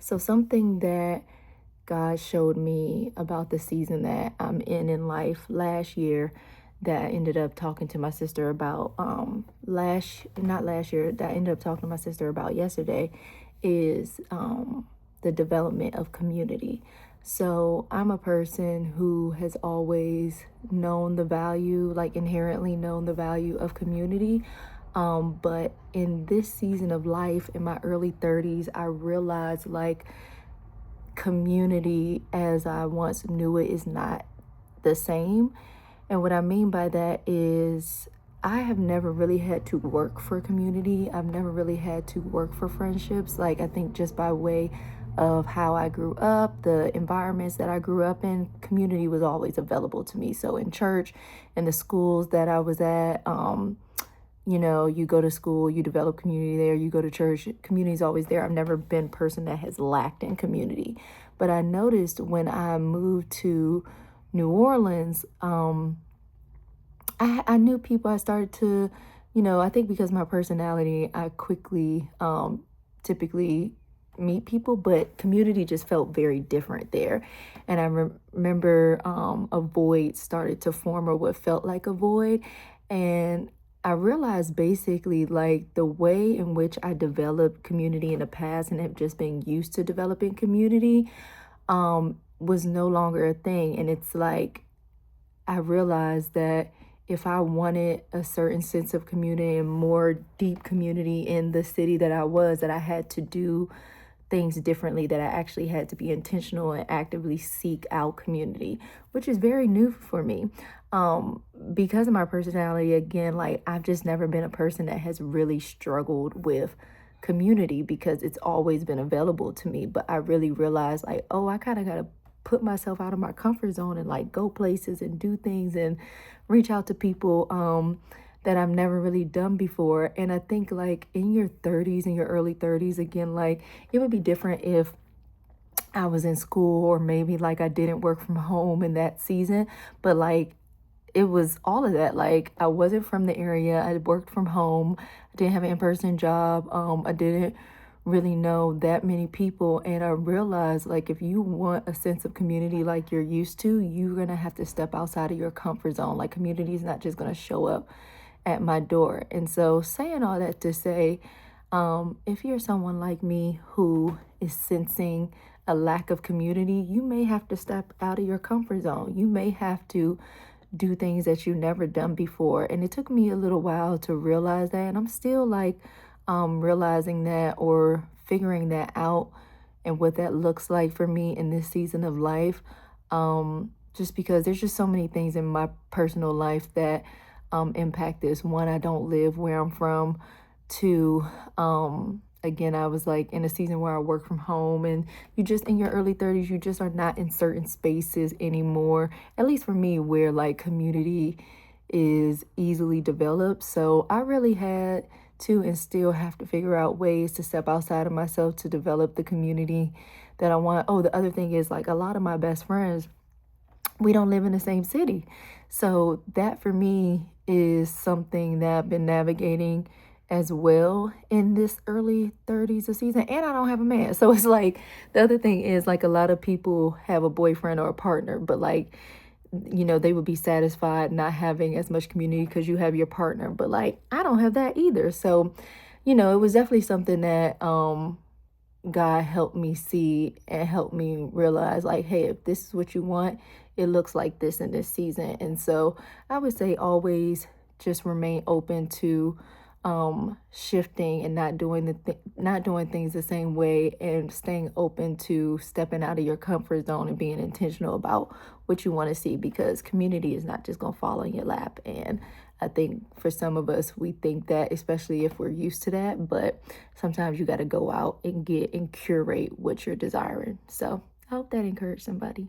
So something that God showed me about the season that I'm in life last year that I ended up talking to my sister about not last year, that I ended up talking to my sister about yesterday is the development of community. So I'm a person who has always known the value, like inherently known the value of community. But in this season of life, in my early 30s, I realized like community as I once knew it is not the same. And what I mean by that is I have never really had to work for community. I've never really had to work for friendships. Like, I think just by way of how I grew up, the environments that I grew up in, community was always available to me. So in church, in the schools that I was at, you go to school, you develop community there, you go to church, community is always there. I've never been a person that has lacked in community. But I noticed when I moved to New Orleans, I knew people. I started to, I think because my personality, I quickly typically meet people, but community just felt very different there. And I remember a void started to form, or what felt like a void. And I realized basically like the way in which I developed community in the past and have just been used to developing community was no longer a thing. And it's like I realized that if I wanted a certain sense of community and more deep community in the city that I was, that I had to do things differently, that I actually had to be intentional and actively seek out community, which is very new for me. Because of my personality, again, like I've just never been a person that has really struggled with community because it's always been available to me. But I really realized like, oh, I kind of got to put myself out of my comfort zone and like go places and do things and reach out to people that I've never really done before. And I think like in your 30s, in your early 30s, again, like it would be different if I was in school or maybe like I didn't work from home in that season, but like it was all of that. Like I wasn't from the area. I worked from home. I didn't have an in-person job. I didn't really know that many people. And I realized like if you want a sense of community like you're used to, you're gonna have to step outside of your comfort zone. Like community is not just gonna show up at my door. And so saying all that to say, if you're someone like me who is sensing a lack of community, you may have to step out of your comfort zone. You may have to do things that you've never done before. And it took me a little while to realize that. And I'm still like realizing that or figuring that out and what that looks like for me in this season of life. Just because there's just so many things in my personal life that impact this. One, I don't live where I'm from. Two, again, I was like in a season where I work from home, and you just in your early 30s, you just are not in certain spaces anymore, at least for me, where like community is easily developed. So I really had to and still have to figure out ways to step outside of myself to develop the community that I want. Oh, the other thing is like a lot of my best friends, we don't live in the same city. So that for me is something that I've been navigating as well in this early 30s of season. And I don't have a man. So it's like the other thing is like a lot of people have a boyfriend or a partner, but like, they would be satisfied not having as much community because you have your partner. But like I don't have that either. So, it was definitely something that God helped me see and helped me realize like, hey, if this is what you want, it looks like this in this season. And so I would say always just remain open to shifting and not doing things the same way, and staying open to stepping out of your comfort zone and being intentional about what you want to see, because community is not just going to fall in your lap. And I think for some of us, we think that, especially if we're used to that, but sometimes you got to go out and get and curate what you're desiring. So I hope that encouraged somebody.